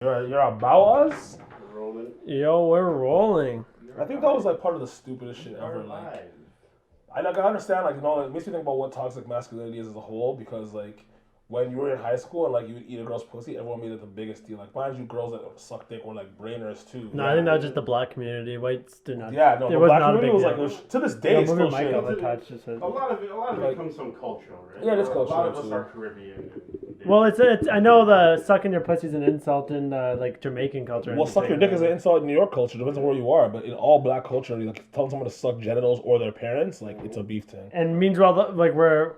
You're about us? We're rolling. Yo, we're rolling. I think that was like part of the stupidest shit ever. Like, I understand, like, it makes me think about what toxic masculinity is as a whole, because like when you were in high school and like you would eat a girl's pussy, everyone made it the biggest deal. Like, mind you, girls that suck dick were like brainers too. No, I think that was just the black community. Whites did not. Yeah, no, it the was black not a community big was deal. like, to this day, it's still shit. A lot of it comes from cultural, right? Yeah, it's cultural. A lot of us are Caribbean. Well, it's I know the sucking your pussy is an insult in like Jamaican culture. Well, suck your dick is an insult in New York culture. Depends on where you are, but in all black culture, like telling someone to suck genitals or their parents, like it's a beef thing. And meanwhile, like we're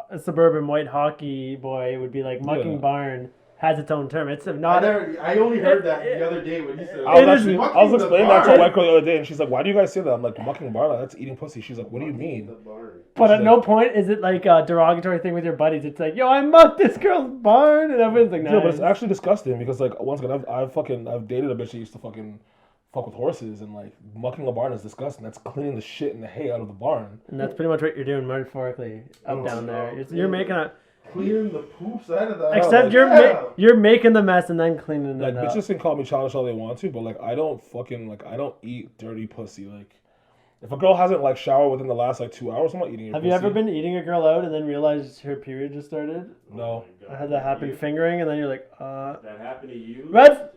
a suburban white hockey boy would be like mucking barn has its own term. It's not. I only heard that the other day when he said. I was explaining that to a white girl the other day, and she's like, "Why do you guys say that?" I'm like, "Mucking barn, like, that's eating pussy." She's like, "What do you mean?" But at no point is it like a derogatory thing with your buddies. It's like, "Yo, I mucked this girl's barn," and everyone's like, "Nice." Yeah, but it's actually disgusting because like once again, I've dated a bitch that used to fucking fuck with horses, and like mucking a barn is disgusting. That's cleaning the shit and the hay out of the barn. And that's pretty much what you're doing metaphorically down there. You're making a. Cleaning the poops out of the Except you're making the mess and then cleaning it up. Like, bitches can call me childish all they want to, but like I don't eat dirty pussy. Like if a girl hasn't like showered within the last like 2 hours, I'm not eating her pussy. Have you ever been eating a girl out and then realized her period just started? No. I had that happen fingering and then you're like, That happened to you? Red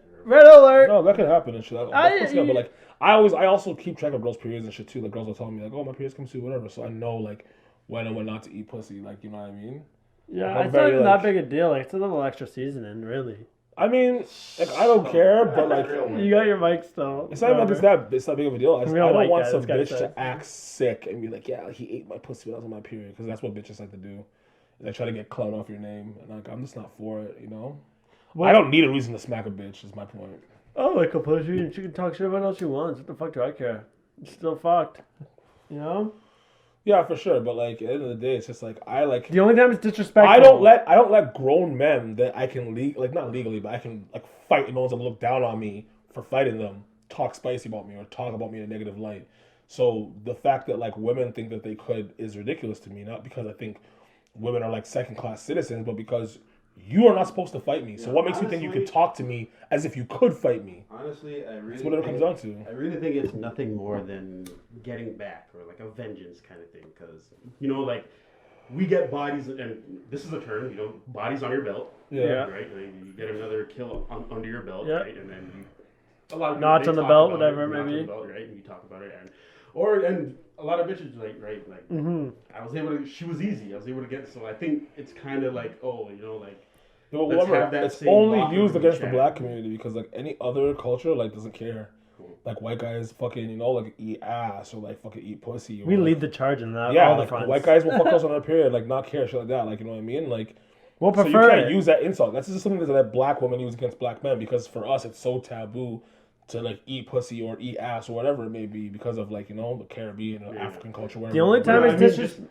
alert! No, that can happen and shit. But like I also keep track of girls' periods and shit too. Like girls will tell me like, oh, my period's come soon, whatever. So I know like when and when not to eat pussy. Like, you know what I mean? Yeah, it's not even that big a deal. Like, it's a little extra seasoning, really. I mean, like, I don't care, but like, you got your mic still. It's not like it's that big of a deal. I don't want some bitch to act sick and be like, yeah, he ate my pussy when I was on my period, because that's what bitches like to do. They try to get clout off your name, and like, I'm just not for it, you know. I don't need a reason to smack a bitch. Is my point. Oh, like a pussy, and she can talk shit about what she wants. What the fuck do I care? It's still fucked, you know. Yeah, for sure, but like at the end of the day, it's just like the only time it's disrespectful. I don't let grown men that I can not legally, but I can like fight and no one's gonna look down on me for fighting them, talk spicy about me or talk about me in a negative light. So the fact that like women think that they could is ridiculous to me, not because I think women are like second class citizens, but because you are not supposed to fight me. So what makes you think you can talk to me as if you could fight me? Honestly, that's what it comes down to. I really think it's nothing more than getting back or like a vengeance kind of thing. Because, you know, like we get bodies, and this is a term, you know, bodies on your belt. Yeah. Right? You get another kill under your belt, yeah. right? And then a lot of notch on the belt, whatever it may be. Right? And you talk about it. And a lot of bitches I was able to, she was easy. I was able to get, so I think it's kind of like, oh, you know, like, it's only used against the black community because like any other culture like doesn't care. Like white guys fucking, you know, like eat ass or like fucking eat pussy. Or, we lead the charge in that. Yeah, all the like fronts. White guys will fuck us on their period, like not care shit like that. Like, you know what I mean? Like, we'll prefer so you can't use that insult. That's just something that black women use against black men because for us it's so taboo to like eat pussy or eat ass or whatever it may be because of like, you know, the Caribbean or African culture. Whatever. The only time it's just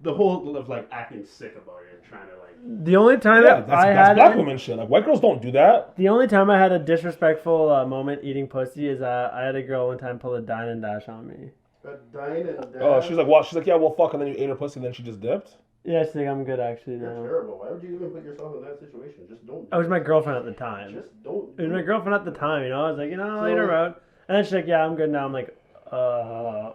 the whole of like acting sick about it and trying to like. The only time that's black women shit. Like white girls don't do that. The only time I had a disrespectful moment eating pussy is I had a girl one time pull a dine and dash on me. A dine and dash. Oh, she's like, what? She's like, yeah, well, fuck, and then you ate her pussy, and then she just dipped. Yeah, she's like, I'm good actually now. You're terrible. Why would you even put yourself in that situation? Just don't. I was my girlfriend at the time. Just don't. It was my girlfriend at the time. You know, I was like, you know, I'll eat her out, and then she's like, yeah, I'm good now. I'm like,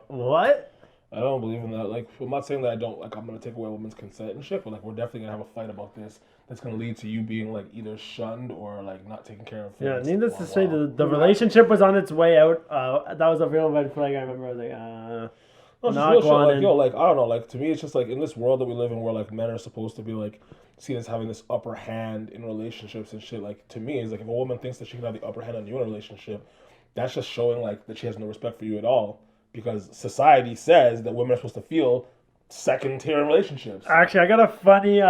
what? I don't believe in that. Like, I'm not saying that I'm gonna take away a woman's consent and shit, but like, we're definitely gonna have a fight about this. That's gonna lead to you being like either shunned or like not taken care of. Yeah, needless to say, the relationship was on its way out. That was a real red flag. I remember I was like, no, not real shit. going Like, yo, like I don't know. Like to me, it's just like in this world that we live in, where like men are supposed to be like seen as having this upper hand in relationships and shit. Like to me, it's like if a woman thinks that she can have the upper hand on you in a relationship, that's just showing like that she has no respect for you at all. Because society says that women are supposed to feel second tier in relationships. Actually, I got a funny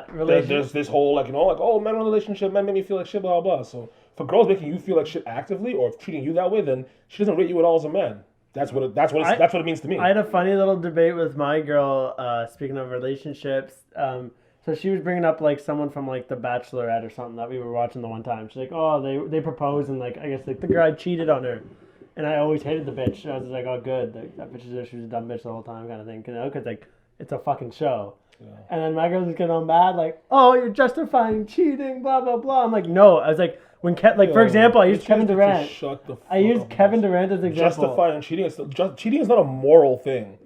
relationship. There's this whole like, you know, like, oh, men in a relationship, men make me feel like shit, blah blah blah. So if a girl's making you feel like shit actively or treating you that way, then she doesn't rate you at all as a man. That's what it means to me. I had a funny little debate with my girl. Speaking of relationships, so she was bringing up like someone from like The Bachelorette or something that we were watching the one time. She's like, oh, they proposed and like I guess like the guy cheated on her. And I always hated the bitch. I was like, oh, good. That bitch is she was a dumb bitch the whole time kind of thing. You know, because, like, it's a fucking show. Yeah. And then my girl was getting all mad, like, oh, you're justifying cheating, blah, blah, blah. I'm like, no. I was like, For example, I used Bitches Kevin need to Durant. Shut the fuck I used up. Kevin Durant as an example. Justifying cheating. Cheating is not a moral thing.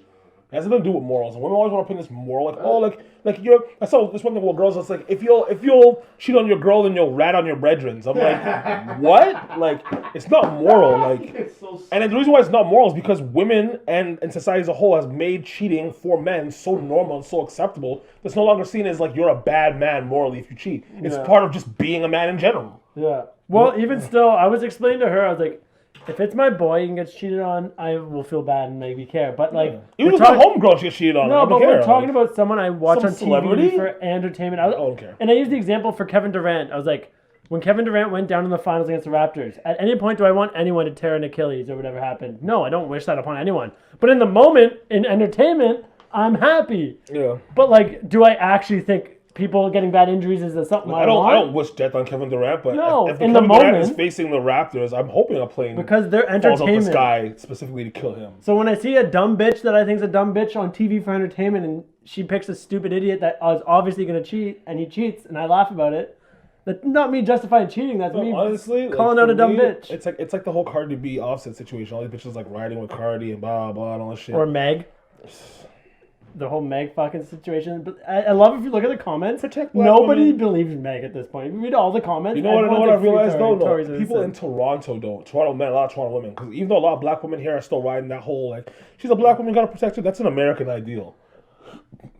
It has nothing to do with morals. And women always want to put this moral, you're. I saw this one thing with girls. It's like if you'll cheat on your girl, then you'll rat on your brethren. I'm like, what? Like, it's not moral. Like, and the reason why it's not moral is because women and society as a whole has made cheating for men so normal and so acceptable. That's no longer seen as like you're a bad man morally if you cheat. It's part of just being a man in general. Yeah. Well, even still, I was explaining to her. I was like, if it's my boy and gets cheated on, I will feel bad and maybe care. But like, even if my homegirl gets cheated on, no, I but don't care. we're talking about someone I watch on celebrity? TV for entertainment. I don't care. And I used the example for Kevin Durant. I was like, when Kevin Durant went down in the finals against the Raptors, at any point do I want anyone to tear an Achilles or whatever happened? No, I don't wish that upon anyone. But in the moment, in entertainment, I'm happy. Yeah. But like, do I actually think people getting bad injuries is something I want? I don't wish death on Kevin Durant, but no, if in Kevin the Durant moment, is facing the Raptors, I'm hoping a plane because they're falls out entertainment. the sky specifically to kill him. So when I see a dumb bitch that I think is a dumb bitch on TV for entertainment, and she picks a stupid idiot that is obviously going to cheat, and he cheats, and I laugh about it, that's not me justifying cheating. That's me honestly calling out a dumb bitch. It's like the whole Cardi B Offset situation. All these bitches like riding with Cardi and blah blah and all that shit. Or Meg. The whole Meg fucking situation. But I love if you look at the comments. Nobody women. believes Meg at this point. If you read all the comments. You know what I realized though? No, Tory's people in Toronto don't. Toronto men, a lot of Toronto women. Because even though a lot of black women here are still riding that whole like, she's a black woman, gotta protect her. That's an American ideal.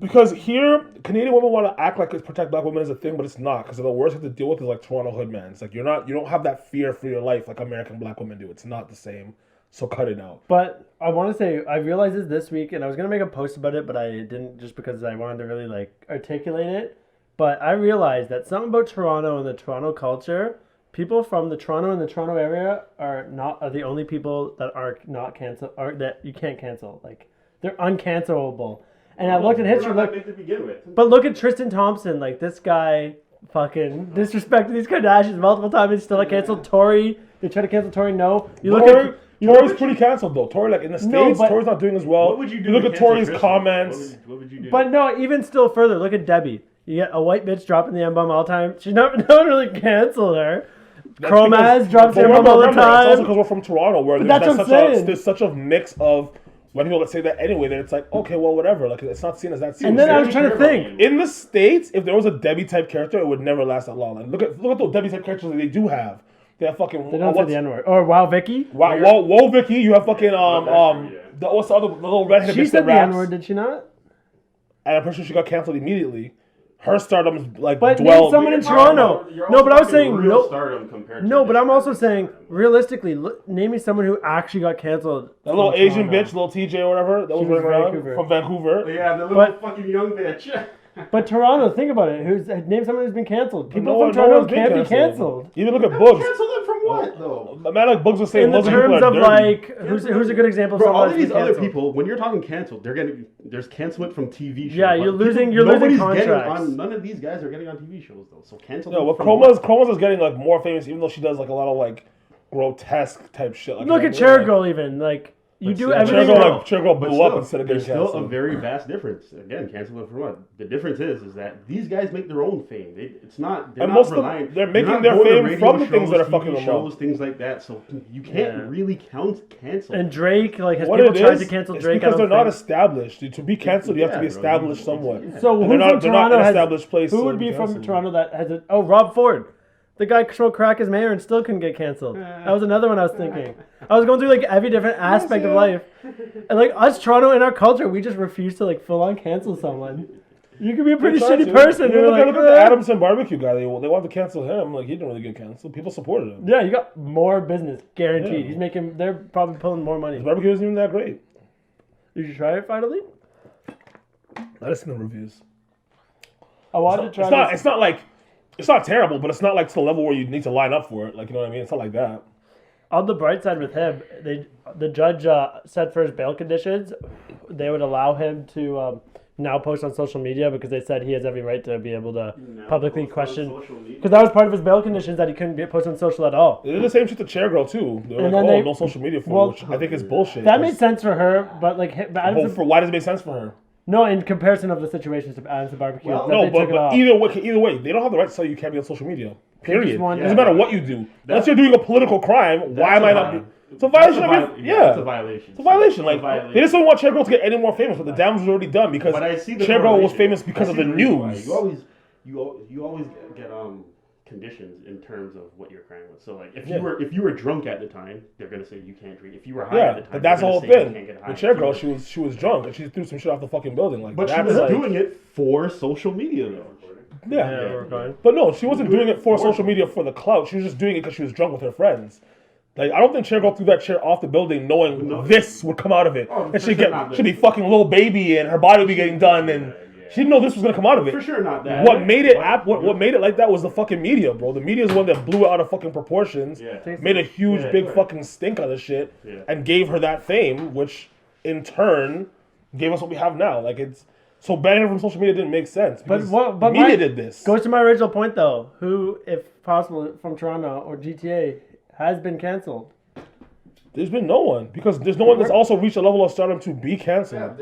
Because here, Canadian women want to act like it's protect black women is a thing, but it's not. Because the worst you have to deal with is like Toronto hood men. It's like you don't have that fear for your life like American black women do. It's not the same. So cut it out. But I want to say, I realized this week, and I was going to make a post about it, but I didn't just because I wanted to really like articulate it. But I realized that something about Toronto and the Toronto culture, people from the Toronto and the Toronto area are the only people that are not cancel, or that you can't cancel. Like, they're uncancelable. And I looked at history, but look at Tristan Thompson. Like, this guy fucking disrespected these Kardashians multiple times. He's still not canceled. Tory, they try to cancel Tory. No, you look at. Tory's pretty canceled though. Tory, like in the States, Tory's not doing as well. What would you do? You look at Tory's comments. What would you do? But no, even still further, look at Debbie. You get a white bitch dropping the M-bomb all the time. No one really canceled her. Chromaz drops the M-bomb all the time. It's also because we're from Toronto, where there's such a mix of when people say that anyway, then it's like, okay, well, whatever. Like, it's not seen as that serious. And then I was trying to think. In the States, if there was a Debbie type character, it would never last that long. Like, look at those Debbie type characters that they do have. They have fucking. They don't say the N-word. Or Wow Vicky. Wow Vicky. You have fucking what's the other little redheaded bitch that raps? She said the N-word, did she not? And I'm pretty sure she got canceled immediately. Her stardom's like. But name someone in Toronto. No, but I was saying no. Stardom compared to no, but I'm also saying realistically, name me someone who actually got canceled. That little Asian bitch, little TJ or whatever, that was running around from Vancouver. Yeah, the little fucking young bitch. But Toronto, think about it. Name someone who's been canceled. People from Toronto can't be canceled. Even look at Bugs. Canceled them from what, though? A man like Bugs was saying in the terms of like, who's a good example of Bro, someone all of these other people, when you're talking canceled, there's cancelment from TV shows. Yeah, you're losing contracts. None of these guys are getting on TV shows, though. So cancel them. Yeah, well, Chroma's is getting like more famous, even though she does like a lot of like grotesque type shit. Like, look at Cherry Girl, even like. You do everything. Cherry Girl blew up instead of getting canceled. There's still a very vast difference. Again, cancel it for what? The difference is that these guys make their own fame. It's not. They're not relying. They're making their fame from the things that are fucking them up. Things like that. So you can't really cancel. And Drake, like, has people tried to cancel Drake? Because they're not established. To be canceled, you have to be established somewhat. So who from Toronto has established place? Who would be from Toronto that has it? Oh, Rob Ford. The guy smoked crack as mayor and still couldn't get canceled. That was another one I was thinking. I was going through like every different aspect of life. And like us Toronto in our culture, we just refuse to like full on cancel someone. You could be a pretty shitty person. Look at the Adamson barbecue guy. They want to cancel him. Like, he didn't really get canceled. People supported him. Yeah, you got more business, guaranteed. Yeah. They're probably pulling more money. His barbecue isn't even that great. Did you try it finally? I just seen the reviews. I wanted to try It's not terrible, but it's not like to the level where you need to line up for it. Like, you know what I mean? It's not like that. On the bright side with him, the judge said for his bail conditions, they would allow him to now post on social media because they said he has every right to be able to publicly question. Because that was part of his bail conditions that he couldn't post on social at all. They did the same shit to Chair Girl too. They were like, no social media for her, which I think is bullshit. That made sense for her, but like, why does it make sense for her? No, in comparison of the situations to Adam's barbecue. Well, but either way, they don't have the right to tell you can't be on social media. Period. want- It doesn't matter what you do. Unless you're doing a political crime, why am I not? It's a violation of your, yeah, it's a violation. It's a violation. It's a Like violation. they just don't want Chair Girl to get any more famous, but the damage was already done because But I see the Chair Girl was correlation. famous because I of see the reason why. news. You always get conditions in terms of what your crime was. So like if you were drunk at the time, they're gonna say you can't drink. If you were high at the time, but that's the they're whole gonna say you thing. can't get high. With Chair Girl, she was drunk and she threw some shit off the fucking building. Like, But she that's was like, doing it for social media though. Yeah. we're fine. But no, she wasn't doing it for social media for the clout. She was just doing it because she was drunk with her friends. Like, I don't think Chair Girl threw that chair off the building knowing this would come out of it. Oh, and for sure not she'd be this. fucking little baby and her body would be getting done and she didn't know this was gonna come out of it. For sure not that. What made it what made it like that was the fucking media, bro. The media is the one that blew it out of fucking proportions, made a huge big fucking stink out of shit, and gave her that fame, which in turn gave us what we have now. Like it's so banning her from social media didn't make sense. But because what? But media did this. Goes to my original point though. Who, if possible, from Toronto or GTA has been canceled? There's been no one because there's no one that's also reached a level of stardom to be canceled.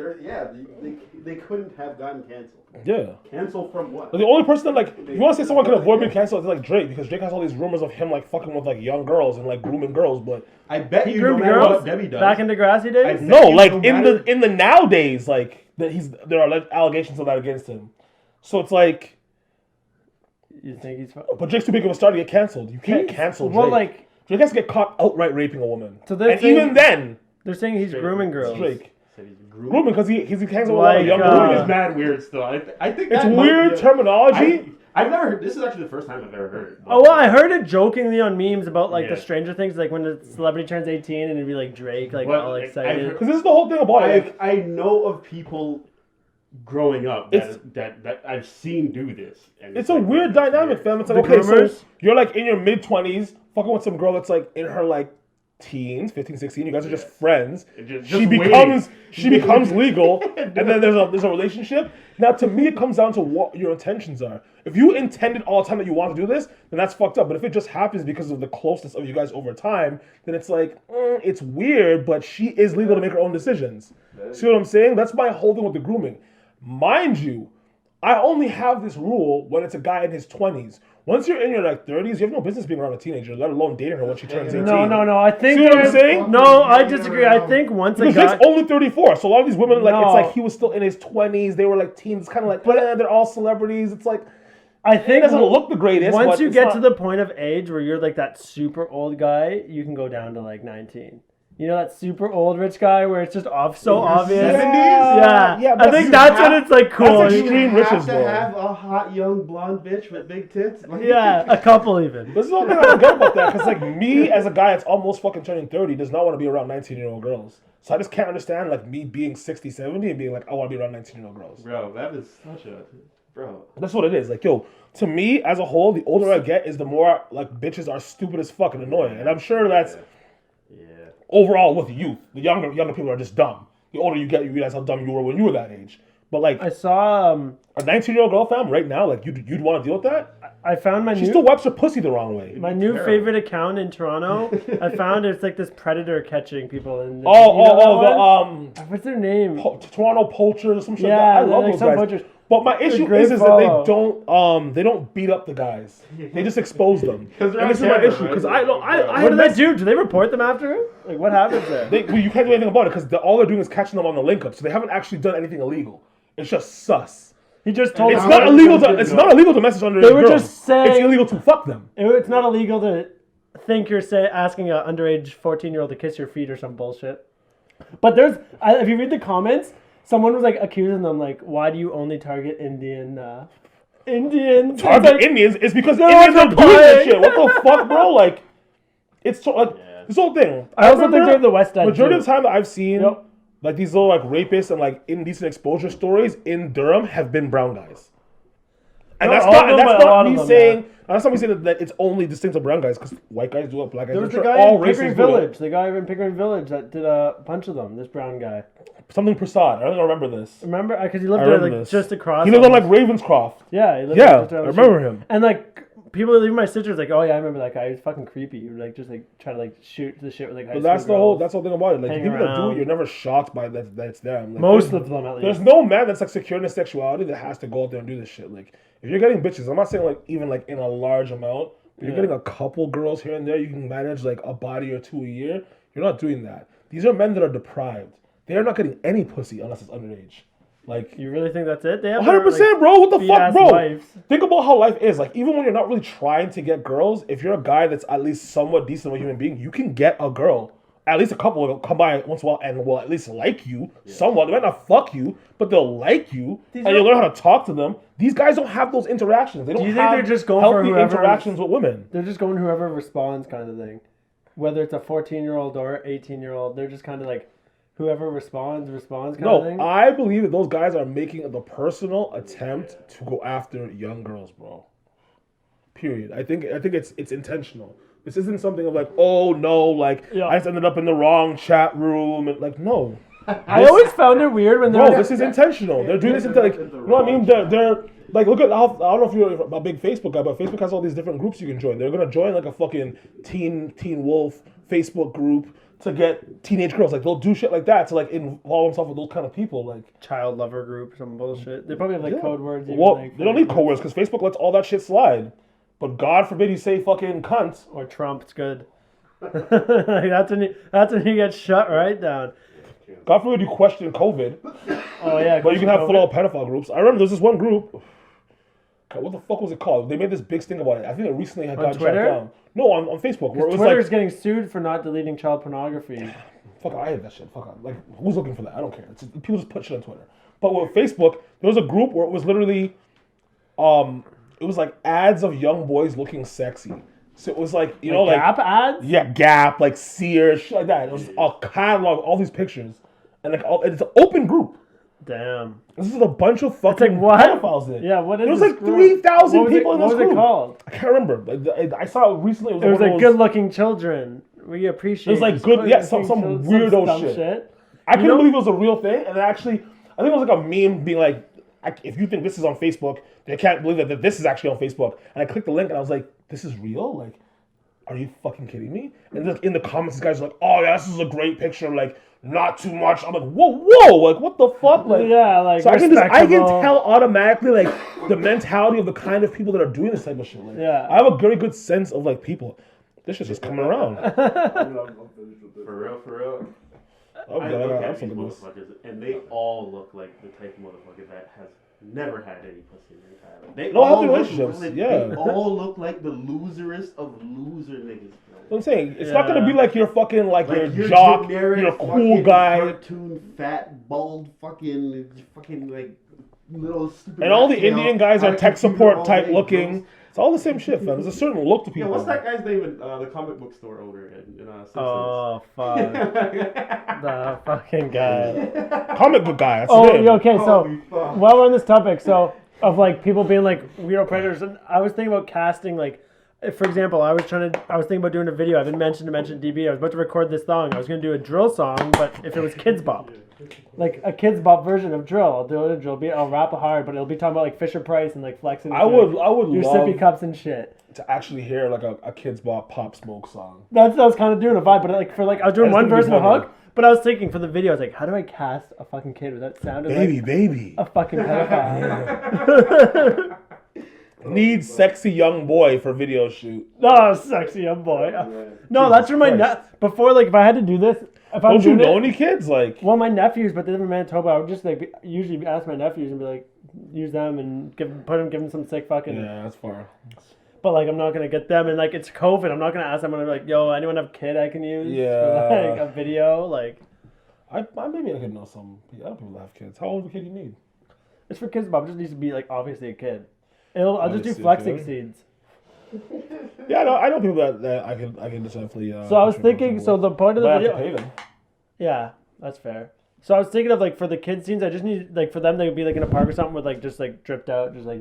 They couldn't have gotten canceled. Yeah. Canceled from what? But the only person that like you want to say someone can avoid being canceled is like Drake because Drake has all these rumors of him like fucking with like young girls and like grooming girls, but I bet you Groomed no matter girls what Debbie does. back in Degrassi days. no, you like no in matter- the nowadays like that there are allegations of that against him. So it's like, You think he's? but Drake's too big of a star to get canceled. You can't cancel Drake. Well, like Drake has to get caught outright raping a woman. So they're and saying- even then, they're saying he's grooming girls. Drake Said he's grooming. grooming because he hangs out with a lot of Like, young Grooming women. is mad weird still. I think It's that might weird be terminology. I've never heard. This is actually the first time I've ever heard it. Oh well, I heard it jokingly on memes about like Yeah. the Stranger Things, like when the celebrity turns 18 and it'd be like Drake, like Well, all like, excited. I've Because this is the whole thing about it. Like, I know of people growing up It's- that I've seen do this. And it's a like, weird dynamic, fam. It's like, The okay, so groomers? you're like in your mid-20s, fucking with some girl that's like in her like teens, 15, 16. You guys are just friends. Just She waiting. becomes legal, and then there's a relationship. Now, to me, it comes down to what your intentions are. If you intended all the time that you want to do this, then that's fucked up. But if it just happens because of the closeness of you guys over time, then it's like, it's weird, but she is legal to make her own decisions. See what I'm saying? That's my whole thing with the grooming. Mind you, I only have this rule when it's a guy in his 20s. Once you're in your like 30s, you have no business being around a teenager, let alone dating her when she turns 18. No. I think. See what I'm saying? No, I disagree. I think once a Because guy. Drake's only 34, so a lot of these women, like, No. it's like he was still in his 20s, they were like teens, it's kind of like, they're all celebrities. It's like, I it think doesn't look the greatest. once but you it's get not- to the point of age where you're like that super old guy, you can go down to like 19. You know that super old rich guy where it's just so obvious. 70s? Yeah, but I think you that's when have- it's like cool. that's extreme You have riches, to bro. have a hot young blonde bitch with big tits. Like, Yeah, a couple even. This is the only thing I don't get about that, because like me as a guy that's almost fucking turning 30 does not want to be around 19-year-old girls. So I just can't understand like me being 60, 70 and being like, I want to be around 19-year-old girls. Bro, that is such a bro. That's what it is. Like, yo, to me as a whole, the older I get is the more like bitches are stupid as fuck and annoying. And I'm sure that's overall with youth. The younger people are just dumb. The older you get, you realize how dumb you were when you were that age. But like I saw. a 19-year-old girl, fam, right now, like you'd want to deal with that. I found my She new. still wipes her pussy the wrong way. My new favorite account in Toronto, I found it's like this predator catching people. In what's their name? Toronto poachers or some shit. Yeah, I they're love like those some guys. poachers. But my issue great is that follow. they don't beat up the guys. They just expose them. Because they're And on this is my camera, issue right? because I What had do they do? Do they report them after it? Like what happens there? you can't do anything about it because all they're doing is catching them on the link up. So they haven't actually done anything illegal. It's just sus. He just told It's them. not illegal to. It's not illegal to message underage They were girls. just saying- It's illegal to fuck them. It's not illegal to think you're asking an underage 14-year-old to kiss your feet or some bullshit. But if you read the comments, someone was like accusing them like, why do you only target Indians? It's Target like- Indians is because No Indians are one's doing this replying. shit. What the fuck, bro? Like, it's so like this whole thing. I also think they're in the West End. Majority too. of the time that I've seen Yep. like these little like rapists and like indecent exposure stories in Durham have been brown guys. And No, that's all not of them, that's but a lot not of me them, saying that's not me saying that it's only distinct to brown guys because white guys do it, black guys There do was it. the Sure, guy all in races Pickering do it. Village. The guy in Pickering Village that did a bunch of them. This brown guy. Something Prasad. I don't remember this. Remember? Because he I lived there remember like this. just across. He lived on almost. like Ravenscroft. Yeah, he lived Yeah, just down I the remember street. him. And like people, even my sister's like, oh yeah, I remember that guy. He was fucking creepy. He would like just like try to like shoot the shit with like high But school that's the girls. whole thing about it. Like Hang people that do around. it, you're never shocked by that it's them. Like, Most there's- of them at least. There's no man that's like secure in his sexuality that has to go out there and do this shit. Like if you're getting bitches, I'm not saying like even like in a large amount, You're getting a couple girls here and there. You can manage like a body or two a year. You're not doing that. These are men that are deprived. They are not getting any pussy unless it's underage. Like, You really think that's it? They have 100%, bro. What the fuck, bro? wives. Think about how life is. Like, even when you're not really trying to get girls, if you're a guy that's at least somewhat decent of a human being, you can get a girl. At least a couple will come by once in a while and will at least like you somewhat. They might not fuck you, but they'll like you, and you'll learn how to talk to them. These guys don't have those interactions. They don't you think have they're just going for healthy whoever- interactions with women. They're just going whoever responds kind of thing. Whether it's a 14-year-old or 18-year-old, they're just kind of like whoever responds kind of thing. No, I believe that those guys are making the personal attempt to go after young girls, bro. Period. I think it's intentional. This isn't something of like, oh no, like I just ended up in the wrong chat room and like no. I always found it weird when they're This is intentional. They're doing this into like, you know what I mean? They're like, look at how, I don't know if you're a big Facebook guy, but Facebook has all these different groups you can join. They're gonna join like a fucking Teen Wolf Facebook group to get teenage girls. Like they'll do shit like that to like involve themselves with those kind of people. Like child lover group, some bullshit. They probably have like code words. Well, like, they don't need code words because Facebook lets all that shit slide. But God forbid you say fucking cunt or Trump. It's good. that's when you get shut right down. God forbid you question COVID. Oh yeah, but you can have full pedophile groups. I remember there's this one group. God, what the fuck was it called? They made this big thing about it. I think it recently had gotten shut down. No, on Facebook. Where it was Twitter's like, getting sued for not deleting child pornography. Fuck, I hate that shit. Fuck, like who's looking for that? I don't care. People just put shit on Twitter. But with Facebook, there was a group where it was literally, it was like ads of young boys looking sexy. So it was like, you know, like Gap ads? Yeah, Gap, like Sears, shit like that. It was a catalog, all these pictures. And like it's an open group. Damn. This is a bunch of fucking pedophiles in it. Yeah, what is There was this like group? 3,000 people in this group. What was it called? I can't remember. Like, I saw it recently. It was like good-looking children. We appreciate. It was like good, yeah, some weirdo shit. I couldn't believe it was a real thing, and actually, I think it was like a meme being like, if you think this is on Facebook, they can't believe that this is actually on Facebook. And I clicked the link, and I was like, this is real? Like, are you fucking kidding me? And then in the comments, these guys are like, oh yeah, this is a great picture. Like, not too much. I'm like, whoa, like what the fuck? Like, yeah, like so I can tell automatically like the mentality of the kind of people that are doing this type of shit. Like, yeah, I have a very good sense of like people. This shit's just coming around. For real. Oh, I God, look I'm at these fucking this. motherfuckers, and they all look like the type of motherfucker that has never had any pussy in their entire life. They No all healthy look relationships, like, yeah. They all look like the loserest of loser niggas. What I'm saying, it's not gonna be like your fucking like your your jock, generic your cool fucking guy, cartoon, fat, bald, fucking like little stupid. and all the rat tail, Indian guys are high tech computer support all type day, looking. gross. It's all the same shit, fam. There's a certain look to Yeah, people. what's that guy's name in the comic book store owner in Simpsons? Oh fuck, the fucking guy. Comic book guy. That's Oh, his name. okay. So while we're on this topic, so of like people being like weirdo predators, and I was thinking about casting like. For example, I was thinking about doing a video. I've been mentioned DB. I was about to record this song. I was going to do a drill song, but if it was Kids Bop. Like a Kids Bop version of drill. I'll do it a drill beat. I'll rap it hard, but it'll be talking about like Fisher Price and like flexing. I would your love sippy cups and shit. to actually hear like a Kids Bop Pop Smoke song. That's what I was kind of doing a vibe, but like for like I was doing one verse and a funny. hook. But I was thinking for the video, I was like, how do I cast a fucking kid without sounding like Baby. a fucking pedophile? Need sexy young boy for video shoot. Oh, sexy young boy. No, that's for my before. Like, if I had to do this, if I Don't you know any kids? Like, well, my nephews, but they live in Manitoba. I would just like usually ask my nephews and be like, use them and give them some sick fucking. Yeah, that's far. But like, I'm not gonna get them, and like, it's COVID. I'm not gonna ask them. I'm gonna be like, yo, anyone have a kid I can use? Yeah. For, like a video, like. I maybe I could know some other people that have kids. How old of a kid do you need? It's for Kids Bob. It just needs to be like obviously a kid. I'll just do Obviously a flexing kid. seeds. Yeah, I know people that I can just definitely. So I was thinking. So the point of the but I video. have to pay them. Yeah, that's fair. So I was thinking of like for the kid scenes, I just need like for them they would be like in a park or something with like just like dripped out, just like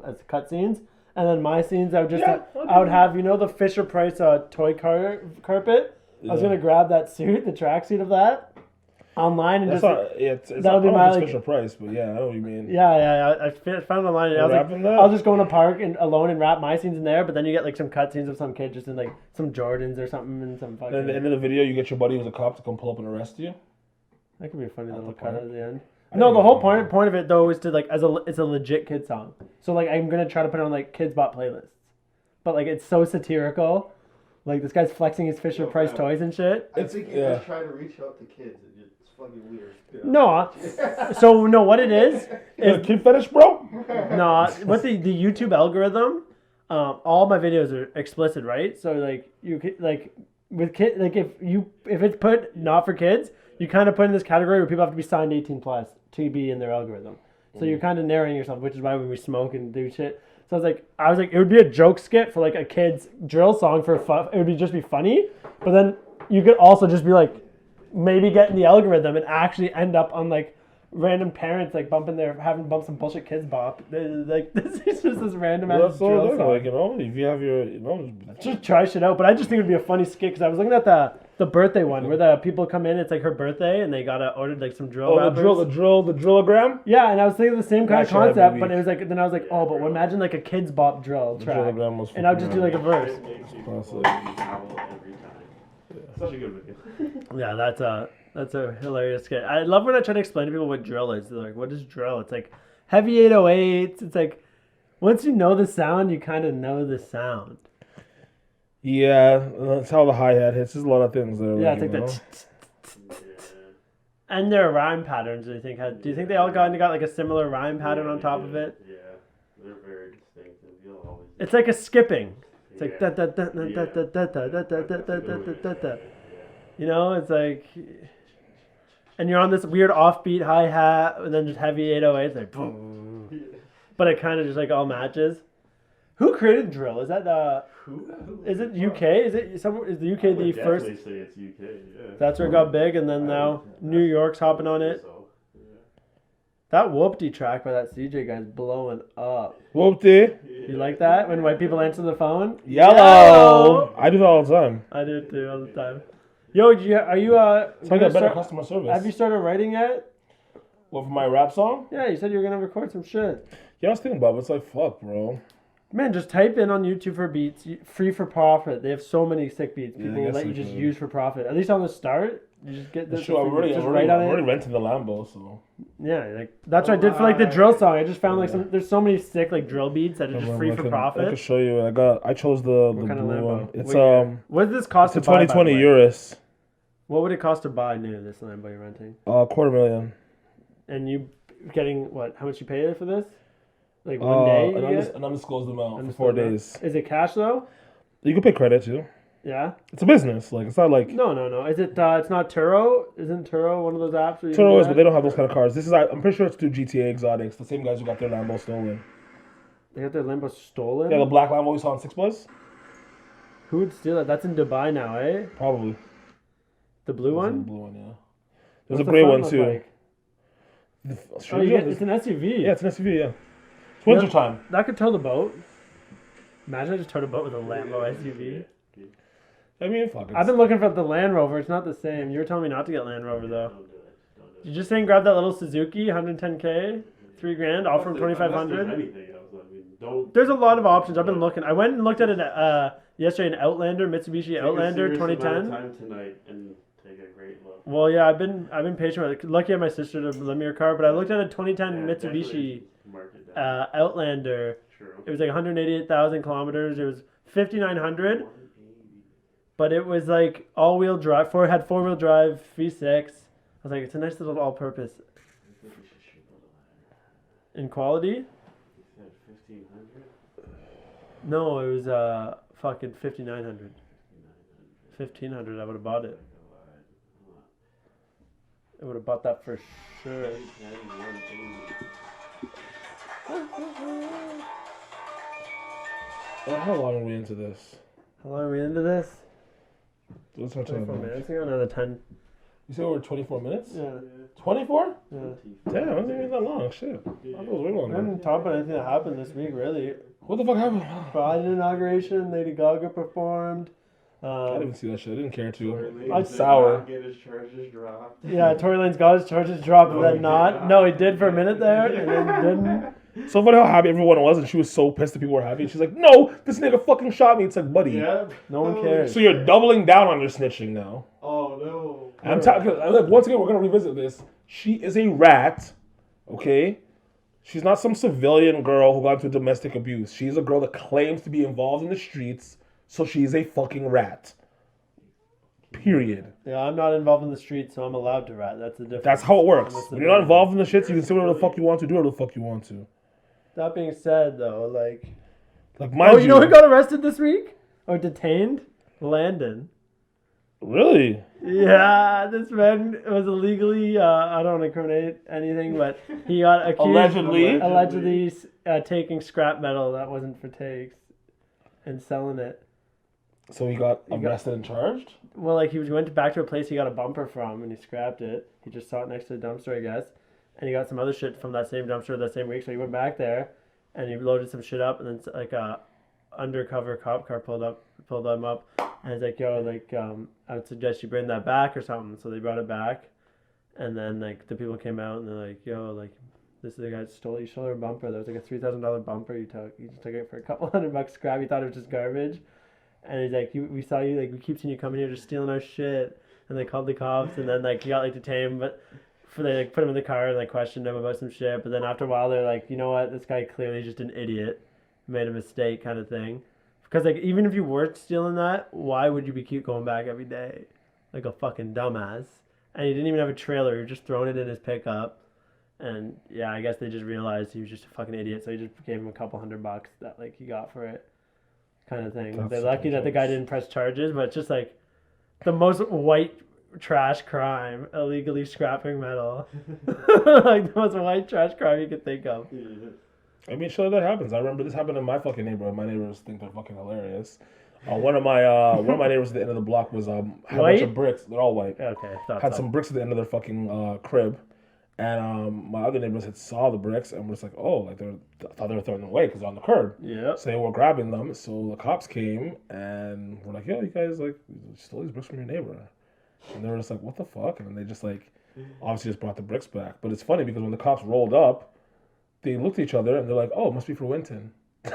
as cut scenes. And then my scenes, I would just I would have the Fisher Price toy carpet. I was gonna grab that suit, the tracksuit of that, online and That's just not, it's that would be my Fisher Price, but yeah, I know what you mean. yeah. I found it online and I was like, rapping that? I'll just go in the park and alone and rap my scenes in there. But then you get like some cut scenes of some kid just in like some Jordans or something and some fucking. And at the end of the video, you get your buddy who's a cop to come pull up and arrest you. That could be a funny little the cut park. at the end. No, the whole point of it though is to like it's a legit kid song. So like I'm gonna try to put it on like Kids Bop playlists. but like it's so satirical. Like this guy's flexing his Fisher Price toys and shit. I think you're just trying to reach out to kids. It's fucking weird. No, so no, what it is kid fetish, bro. no, what the YouTube algorithm. All my videos are explicit, right? So like you could like with kid like if it's put not for kids, you kind of put in this category where people have to be signed 18 plus to be in their algorithm. So you're kind of narrowing yourself, which is why when we smoke and do shit. So I was like, it would be a joke skit for like a kid's drill song for fun. It would be just be funny, but then you could also just be like, maybe get in the algorithm and actually end up on like random parents like having bumped some bullshit kids bop. Like this is just this random ass drill song. Like, you know, if you have your, just try shit out. But I just think it would be a funny skit because I was looking at the birthday one where the people come in. It's like her birthday and they got ordered like some drill. Oh, the drillogram. Yeah, and I was thinking the same kind of concept, maybe. but it was like then I was like, oh, but imagine like a kids bop drill track, Drillogram was and I would just do like a verse. Such a good video. Yeah, that's a hilarious skit. I love when I try to explain to people what drill is. They're like, what is drill? It's like heavy 808s. It's like once you know the sound, you kind of know the sound. Yeah, that's how the hi-hat hits. There's a lot of things there. Yeah, it's like that. And their rhyme patterns, do you think they all got like a similar rhyme pattern on top of it? Yeah, they're very distinctive. You'll always. It's like a skipping. It's like da da da da da da da da da da da da da da. You know, it's like, and you're on this weird offbeat hi-hat, and then just heavy 808s, like boom. But it kind of just like all matches. Who created drill? Is that is it UK? Is the UK the first? Definitely say it's UK. Yeah. That's where it got big, and then now New York's hopping on it. So, yeah. That Whoopty track by that CJ guy's blowing up. Whoopty. You like that when white people answer the phone? Yellow. I do that all the time. I do too all the time. Yo, are you So I got better customer service. Have you started writing yet? What, for my rap song? Yeah, you said you were gonna record some shit. Yeah, I was thinking about it. It's like, fuck, bro. Man, just type in on YouTube for beats, free for profit. They have so many sick beats. Yeah, I People will guess let they you just could. use for profit. At least on the start, you just get this. Sure, I'm already it. renting the Lambo, so. Yeah, like that's what I did for like the drill song. I just found like there's so many sick like drill beats that are just free for I profit. can show you. I chose the What kind of blue Lambo? one. It's what does this cost it's to a buy? 2020 by the way? Urus. What would it cost to buy new this Lambo you're renting? $250,000. And you getting what? How much you pay for this? Like one day? An undisclosed amount for 4 days. Is it cash though? You can pay credit too. Yeah. It's a business. Like, it's not like No. Is it? It's not Turo. Isn't Turo one of those apps? Where you Turo do is, that? but they don't have those kind of cars. I'm pretty sure it's through GTA Exotics, the same guys who got their Lambo stolen. They got their Lambo stolen. Yeah, the black Lambo we saw on 6 Plus. Who would steal it? That's in Dubai now, eh? Probably. The blue one. The blue one, yeah. There's What's a the gray front one look too. like? It's an SUV. Yeah, it's an SUV. Yeah. It's winter time. That could tow the boat. Imagine I just towed a boat with a Lambo SUV. I mean, fuck it. I've been looking for the Land Rover. It's not the same. You were telling me not to get Land Rover though. You just saying grab that little Suzuki, 110K, $3,000, all from 2,500. There's a lot of options. I've been looking. I went and looked at it yesterday. An Outlander, Mitsubishi Outlander, 2010. Time tonight and take a great look. Well, yeah, I've been patient with it. Lucky I had my sister to lend me her car, but I looked at a 2010 Mitsubishi Outlander. True. It was like 188,000 kilometers. It was 5,900, but it was like all-wheel drive. Had four-wheel drive, V6. I was like, it's a nice little all-purpose. In quality? 1,500. No, it was fucking 5,900. 1,500. I would have bought it. I would have bought that for sure. How long are we into this? How long are we into this? What's our time? 24 minutes. I got another 10. You said we're 24 minutes? Yeah. 24? Yeah. Damn, I didn't even that long. Shit. I thought it was way I longer. haven't talked about anything that happened this week, really. What the fuck happened? Biden inauguration, Lady Gaga performed. I didn't see that shit. I didn't care to. I'm sour. Get his charges dropped. Yeah, Tory Lane's got his charges dropped, but then not. No, he did for a minute there, and then didn't. So funny how happy everyone was, and she was so pissed that people were happy. She's like, "No, this nigga fucking shot me." It's like, buddy. Yeah. No one cares. So you're doubling down on your snitching now. Oh no. I'm like, once again, we're gonna revisit this. She is a rat, okay? She's not some civilian girl who got into domestic abuse. She's a girl that claims to be involved in the streets, so she's a fucking rat. Period. Yeah, I'm not involved in the streets, so I'm allowed to rat. That's the difference. That's how it works. I'm a When you're not civilian. involved in the shits, you can say whatever the fuck you want to, do whatever the fuck you want to. That being said, though, like... Mind you know who got arrested this week? Or detained? Landon. Really? Yeah, this man was illegally, I don't want to incriminate anything, but he got accused allegedly taking scrap metal that wasn't for takes and selling it. So he got arrested and charged? Well, like, he went back to a place he got a bumper from, and he scrapped it. He just saw it next to the dumpster, I guess. And he got some other shit from that same dumpster that same week, so he went back there, and he loaded some shit up, and then, like, a undercover cop car pulled him up, and he's like, yo, like, I would suggest you bring that back or something. So they brought it back, and then, like, the people came out, and they're like, yo, like, this is the guy that stole your bumper. That was, like, a $3,000 bumper you took. You just took it for a couple $100 scrap. You thought it was just garbage. And he's like, we saw you, like, we keep seeing you coming here just stealing our shit. And they called the cops, and then, like, he got, like, detained, but they, like, put him in the car and, like, questioned him about some shit. But then after a while, they're like, you know what, this guy clearly just an idiot, made a mistake kind of thing. Because, like, even if you were stealing that, why would you keep going back every day? Like a fucking dumbass. And he didn't even have a trailer, he was just throwing it in his pickup. And, yeah, I guess they just realized he was just a fucking idiot, so he just gave him a couple $100 that, like, he got for it. Kind of thing. They're lucky that the guy didn't press charges, but it's just like the most white trash crime, illegally scrapping metal. Like the most white trash crime you could think of. I mean, sure, that happens. I remember this happened in my fucking neighborhood. My neighbors think they're fucking hilarious. One of my neighbors at the end of the block was had a bunch of bricks. They're all white. Okay, had some bricks at the end of their fucking crib. And my other neighbors had saw the bricks and was like, oh, like thought they were throwing them away because they're on the curb. Yeah. So they were grabbing them. So the cops came and were like, yo, you guys like stole these bricks from your neighbor. And they were just like, what the fuck? And then they just like obviously just brought the bricks back. But it's funny because when the cops rolled up, they looked at each other and they're like, oh, it must be for Winton. Like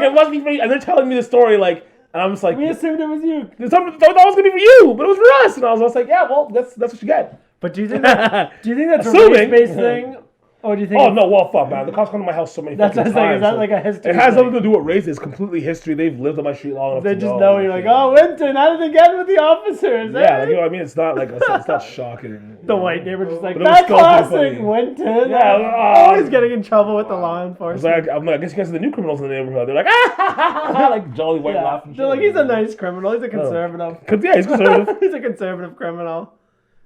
it must be for you. And they're telling me the story like. And I'm just like, we assumed it was you. That was gonna be for you, but it was for us. And I was like, yeah, well, that's what you get. But do you think that's a race-based thing, or do you think? Oh no, well, fuck, man. The cops come to my house so many fucking times. Is that like a history? It has nothing to do with race. It's completely history. They've lived on my street long enough. They to just know you're like, oh, Winton, how did they get with the officers? Yeah, like, you know what I mean. It's not like it's not shocking. The white neighbor just like, but that classic Winton. Yeah, always getting in trouble with the law enforcement. I'm like, I guess you guys are the new criminals in the neighborhood. They're like, ah, like jolly white laughing. They're like, he's a nice criminal. He's a conservative. Yeah, he's conservative. He's a conservative criminal.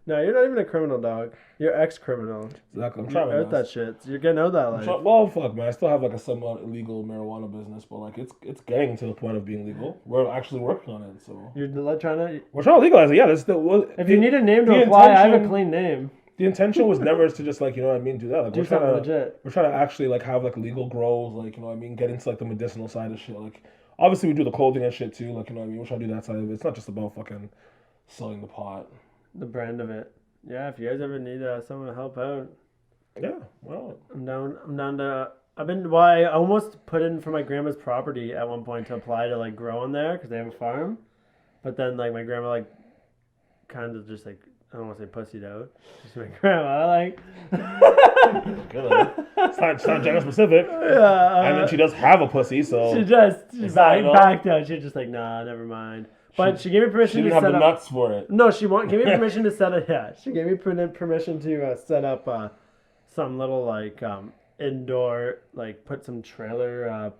No, you're not even a criminal, dog. You're ex-criminal. Exactly. I'm trying to out that shit. So you're getting out that life. Well, fuck, man. I still have like a somewhat illegal marijuana business, but like it's getting to the point of being legal. We're actually working on it, so we're trying to legalize it. Yeah, that's the. If you need a name to apply, I have a clean name. The intention was never to just like, you know what I mean, do that. Like do something legit. We're trying to actually like have like legal grows, like, you know what I mean, get into like the medicinal side of shit. Like obviously we do the clothing and shit too, like, you know what I mean. We're trying to do that side of it. It's not just about fucking selling the pot. The brand of it. Yeah, if you guys ever need someone to help out. Yeah, well. I'm down to... I almost put in for my grandma's property at one point to apply to, like, grow on there because they have a farm. But then, like, my grandma, like, kind of just, like, I don't want to say pussied out. Just my grandma, like... It's not gender specific. Yeah. And then she does have a pussy, so... She backed out. She was just like, nah, never mind. But she gave me permission to set up... She didn't have the nuts for it. No, gave me permission to set up... Yeah, she gave me permission to set up some little, like, indoor... Like, put some trailer...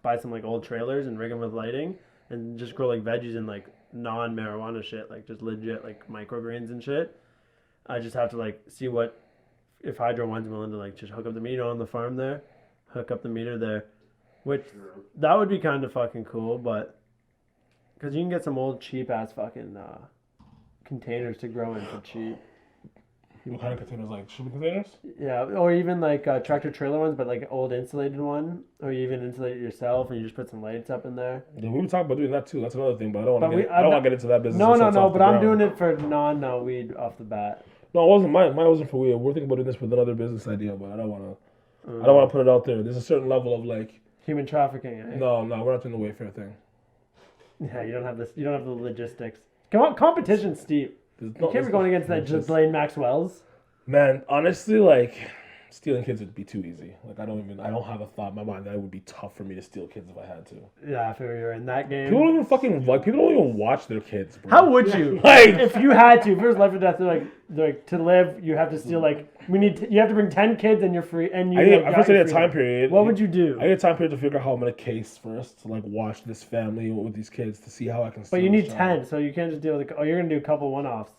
buy some, like, old trailers and rig them with lighting. And just grow, like, veggies and, like, non-marijuana shit. Like, just legit, like, microgreens and shit. I just have to, like, see what... If Hydro One's willing to, like, just hook up the meter on the farm there. Hook up the meter there. Which, that would be kind of fucking cool, but... Because you can get some old cheap-ass fucking containers to grow in for cheap. What kind of containers? Like shipping containers? Yeah, or even like tractor-trailer ones, but like old insulated one. Or you even insulate it yourself and you just put some lights up in there. Yeah, we were talking about doing that too. That's another thing, but I don't want to get into that business. No, but I'm doing it for non-weed off the bat. No, it wasn't mine. Mine wasn't for weed. We're thinking about doing this with another business idea, but I don't want to put it out there. There's a certain level of like... Human trafficking, eh? No, we're not doing the Wayfair thing. Yeah, you don't have this. You don't have the logistics. Come on, competition's steep. You can't be going against that Ghislaine Maxwell's. Man, honestly, like stealing kids would be too easy. Like I don't have a thought in my mind that it would be tough for me to steal kids if I had to. Yeah, if we were in that game. People don't even people don't even watch their kids, bro. How would you? Like- if you had to, if it was life or death, they're like to live, you have to steal like you have to bring 10 kids and you're free and you. I first need a time period. What would you do? I need a time period to figure out how I'm gonna case first to like watch this family with these kids to see how I can. But you need 10, so you can't just deal with. You're gonna do a couple one-offs.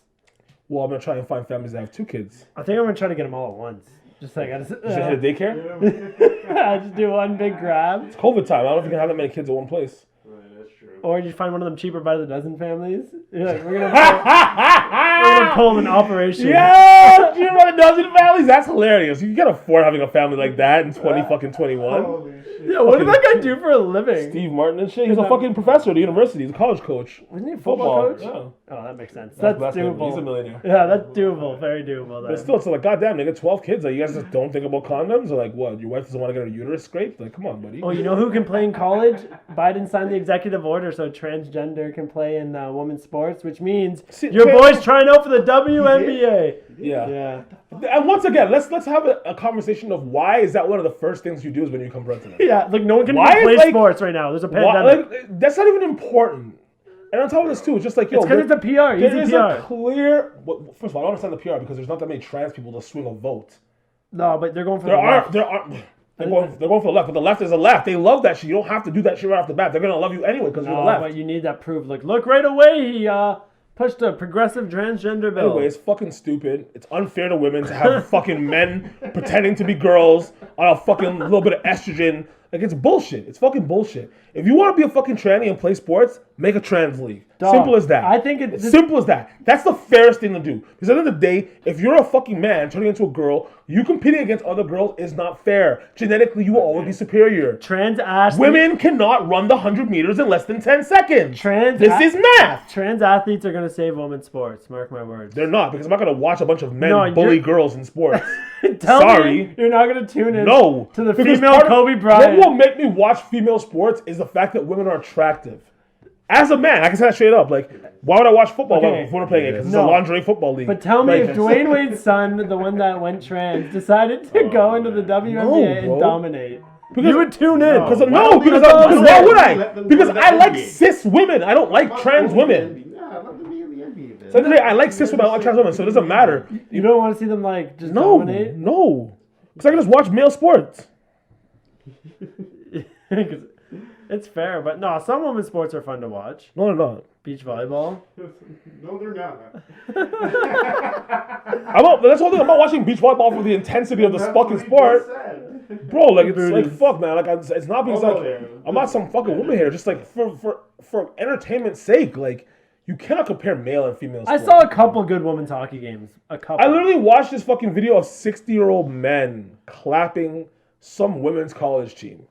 Well, I'm gonna try and find families that have 2 kids. I think I'm gonna try to get them all at once. Just like I just Should I hit a daycare? I just do one big grab. It's COVID time. I don't know if you can have that many kids at one place. Right, that's true. Or you find one of them cheaper by the dozen families. You're like, we're gonna pull an operation. Yeah, you run a dozen families. That's hilarious. You can afford having a family like that in 2021. Holy shit. Yeah, what did that guy do for a living? Steve Martin and shit. He's a fucking professor at the university. He's a college coach. Wasn't he a football coach? Yeah. Oh, that makes sense. That's him. doable. He's a millionaire. Yeah, that's doable. Very doable. But Then. still, it's like, goddamn, nigga, 12 kids. Like, you guys just don't think about condoms? Or like, what? Your wife doesn't want to get her uterus scraped? Like, come on, buddy. Oh, you know who can play in college? Biden signed the executive order so transgender can play in women's sports, which means your boy's trying out for the WNBA. Yeah. Yeah. And once again, let's have a conversation of why is that one of the first things you do is when you become president? Yeah, like no one can Why play is, like- sports right now. There's a Why, pandemic. like, that's not even important. And on top of this, too, it's just like, yo, It's because it's a PR. there is Easy a PR. clear... Well, first of all, I don't understand the PR because there's not that many trans people to swing a vote. No, but they're going for There the are... left. They're going for the left, but the left is the left. They love that shit. You don't have to do that shit right off the bat. They're going to love you anyway because you're the No, left. but you need that proof. Like, look right away. He pushed a progressive transgender bill. Anyway, it's fucking stupid. It's unfair to women to have fucking men pretending to be girls on a fucking little bit of estrogen. Like, it's bullshit. It's fucking bullshit. If you want to be a fucking tranny and play sports, make a trans league. Dog, Simple as that. I think it's simple as that. That's the fairest thing to do. Because at the end of the day, if you're a fucking man turning into a girl, you competing against other girls is not fair. Genetically, you will always be superior. trans athletes. Women cannot run the 100 meters in less than 10 seconds. This is math. Trans athletes are going to save women's sports. Mark my words. They're not, because I'm not going to watch a bunch of men No, bully you're- girls in sports. Tell Sorry. me you're not going to tune in No. to the Because female part of- Kobe Bryant. What will make me watch female sports is the fact that women are attractive. As a man, I can say that straight up. Like, why would I watch football Okay. if we're playing it? Because it's a No. lingerie football league. But tell me Like, if Dwayne Wade's son, the one that went trans, decided to go into the WNBA bro. and dominate. Because- You would tune in. Because Why don't because they why let would I? them Because go to I the like NBA? cis women. I don't like trans women. Yeah, let them be in the NBA then. So today, I like cis women. I like trans women. So it doesn't matter. You don't want to see them like just No, dominate? no. Because I can just watch male sports. 'Cause it's fair, but no, some women's sports are fun to watch. No, they're not. Beach volleyball. No, they're not. That's the whole thing. I'm not watching beach volleyball for the intensity of the fucking sport. Bro, like it's like fuck, man. Like it's not because like I'm not some fucking woman here. Just like for entertainment's sake, like you cannot compare male and female I sports. saw a couple good women's hockey games. A couple. I literally watched this fucking video of 60-year-old men clapping some women's college team,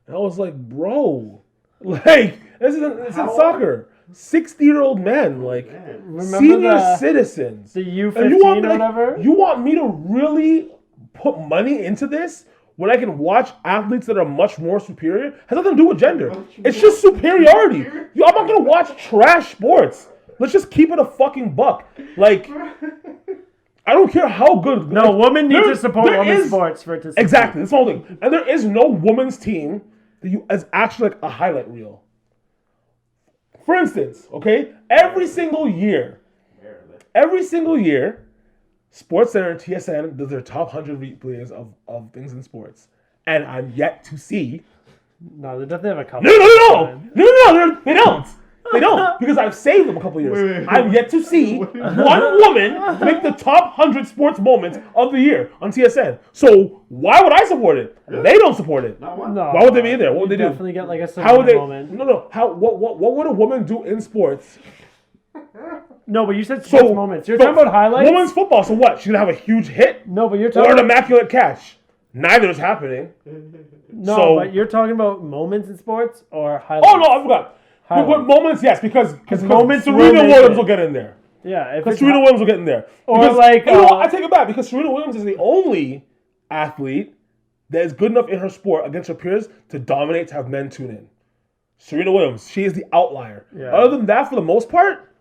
and I was like, bro, like this is soccer. 60-year-old men, like Remember senior the citizens. U15 And or whatever? You want me to really put money into this when I can watch athletes that are much more superior? Has nothing to do with gender. It's just superiority. I'm not gonna watch trash sports. Let's just keep it a fucking buck. Like, I don't care how good. No, like, women need to support there women's is- sports for it to succeed. Exactly, that's the whole thing. And there is no women's team that is actually like a highlight reel. For instance, okay, every single year, SportsCenter and TSN does their top 100 replays of things in sports. And I'm yet to see... No, they definitely have a couple. No, they don't. They don't, because I've saved them a couple years. I'm yet to see one woman make the top 100 sports moments of the year on TSN. So why would I support it? They don't support it. Not one. No, Why would they be there? What would they do? Definitely get like a How would they? moment. No. What would a woman do in sports? No, but you said sports moments. You're talking about highlights? Women's football. So what? She's gonna have a huge hit No, but you're or talking an immaculate catch. Neither is happening. No, so- but you're talking about moments in sports or highlights? Oh no, I forgot. What moments? Yes, because moments will Serena make Williams it. will get in there. Yeah, if Because it's Serena Williams will get in there. Or Because, like, you know what? I take it back because Serena Williams is the only athlete that is good enough in her sport against her peers to dominate, to have men tune in. Serena Williams, she is the outlier. Yeah. Other than that, for the most part,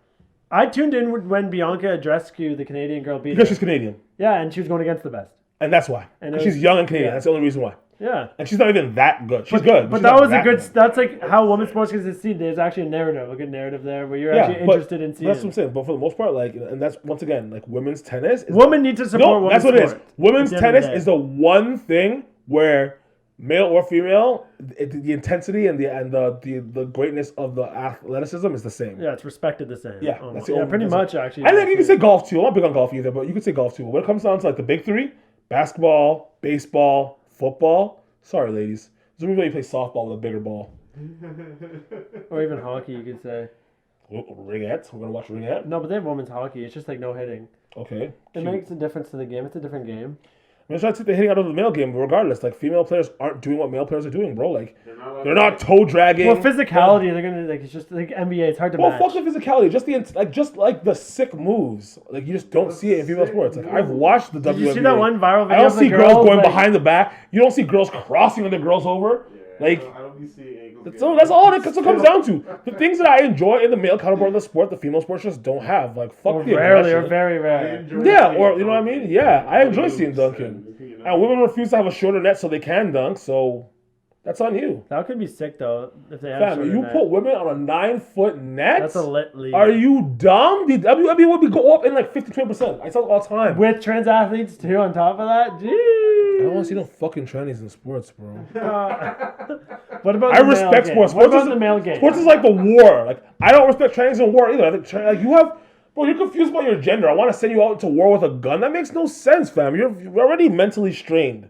I tuned in when Bianca Andreescu, the Canadian girl, beat Because her. she's Canadian. Yeah, and she was going against the best. And that's why. And She's young and Canadian. yeah. That's the only reason why. Yeah. And she's not even that good. She's good. But she's that not was a good. good. That's like how women's sports gets seen. There's actually a good narrative there where you're actually interested in seeing. That's what I'm saying. But for the most part, like, and that's once again, like women's tennis. Women need to support women's that's what it is. sport. Women's At the end of tennis the day. is the one thing where male or female, the intensity and the greatness of the athleticism is the same. Yeah, it's respected the same. Yeah, almost. that's the Yeah, only- pretty that's much it. actually. I think you can say golf too. I'm not big on golf either, but you could say golf too. When it comes down to like the big three, basketball, baseball, football. Sorry, ladies. There's a reason you play softball with a bigger ball. Or even hockey, you could say. Ringette. We're gonna watch ringette. No, but they have women's hockey. It's just like no hitting. Okay. It makes a difference to the game. It's a different game. I'm trying to take the hitting out of the male game, but regardless, like female players aren't doing what male players are doing, bro. Like they're not toe dragging. Well, physicality, they're gonna like. It's just like NBA. It's hard to Well, match. fuck the physicality. Just like the sick moves. Like you just don't see it in female sports. Like I've watched the WNBA. Did you see that one viral video? I don't of the see girls going like, behind the back. You don't see girls crossing other girls over. Like I don't be seeing ankles. that's all it comes down to. The things that I enjoy in the male counterpart of the sport, the female sports just don't have. Like fuck Or the rarely, or aggression. very rare. Yeah, or you know what I mean? Yeah, I enjoy seeing dunking. And women refuse to have a shorter net so they can dunk, so that's on you. That could be sick though if they have. Fam, shorter you net. put women on a 9-foot net? That's a lit league. Are you dumb? The WNBA would be go up in like 50-20%. I tell it all the time. With trans athletes too on top of that? I Jeez. don't want to see no fucking trannies in sports, bro. What about I the male respect game? sports. What Sports about is, the male game? sports is like the war. Like I don't respect trannies in war either. I think like you have, bro. You're confused about your gender. I want to send you out into war with a gun. That makes no sense, fam. You're already mentally strained.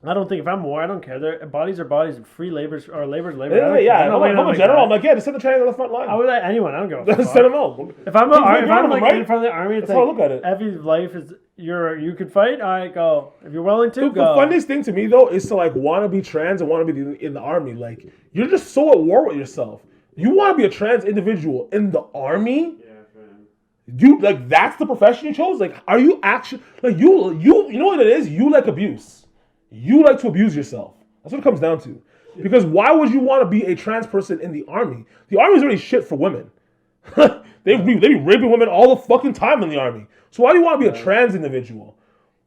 I don't think if I'm more, I don't care. Their bodies are bodies. Free labor's or labor's labor. Yeah. I'm If I'm a general, I'm like, yeah, just send the trannies on the front line. I would like anyone. I don't give a fuck. Send them out. If I'm You're one of them, like right? in front of the army, it's That's how I like look at it. every life is you could fight. All right, go. If you're willing to, The go. funniest thing to me though is to like want to be trans and want to be in the army. Like you're just so at war with yourself. You want to be a trans individual in the army. You like that's the profession you chose. Like, are you actually like you know what it is? You like abuse. You like to abuse yourself. That's what it comes down to. Because why would you want to be a trans person in the army? The army is already shit for women. they be raping women all the fucking time in the army. So why do you want to be a trans individual?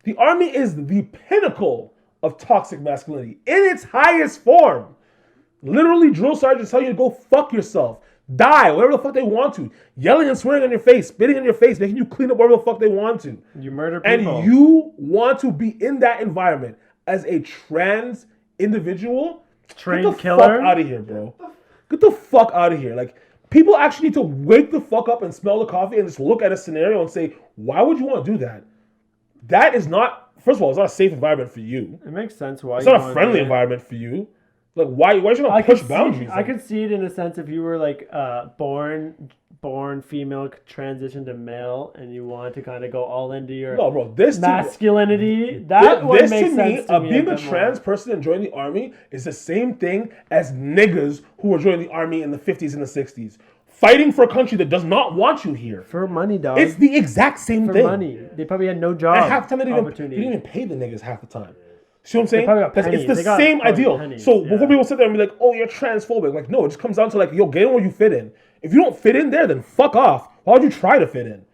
The army is the pinnacle of toxic masculinity in its highest form. Literally, drill sergeants tell you to go fuck yourself. Die, whatever the fuck they want to. Yelling and swearing on your face, spitting in your face, making you clean up whatever the fuck they want to. You murder people. And you want to be in that environment as a trans individual? Trained Get the killer? fuck out of here, bro. Get the fuck out of here. Like, people actually need to wake the fuck up and smell the coffee and just look at a scenario and say, why would you want to do that? That is not, first of all, it's not a safe environment for you. It makes sense why It's you not a wanna friendly do it. environment for you. Like, why should you not push boundaries? I could see it in a sense if you were like born female, transitioned to male, and you wanted to kind of go all into your No, bro, this masculinity. That would this make to sense me, to me. being a bit more. trans person and joining the army is the same thing as niggas who were joining the army in the 50s and the 60s. Fighting for a country that does not want you here. For money, dog. It's the exact same for thing. money. They probably had no job And half the time they didn't opportunity. even pay the niggas half the time. See what I'm saying? probably got It's pennies. the They got same probably ideal. pennies, So yeah. before people sit there and be like, oh, you're transphobic. Like, no, it just comes down to like, yo, get in where you fit in. If you don't fit in there, then fuck off. Why would you try to fit in?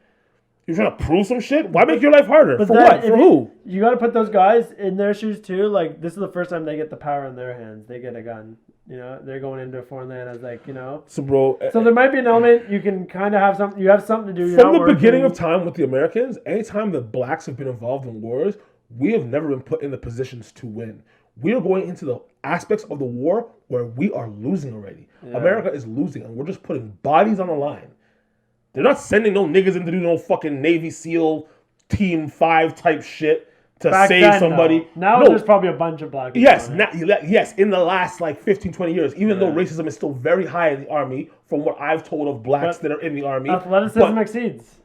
You're trying to prove some shit? Why make your life harder? For what? For who? You got to put those guys in their shoes too. Like, this is the first time they get the power in their hands. They get a gun. You know, they're going into a foreign land as like, you know. So, bro, So there might be an element you can kind of have something. You have something to do. You're from not the beginning working. of time with the Americans, anytime the blacks have been involved in wars, we have never been put in the positions to win. We are going into the aspects of the war where we are losing already. America is losing, and we're just putting bodies on the line. They're not sending no niggas in to do no fucking Navy SEAL Team 5 type shit to Back save then, somebody. though. Now No. there's probably a bunch of black people. Yes, on it. yes, in the last like 15, 20 years, even though racism is still very high in the army, from what I've told of blacks But that are in the army. Athleticism But exceeds.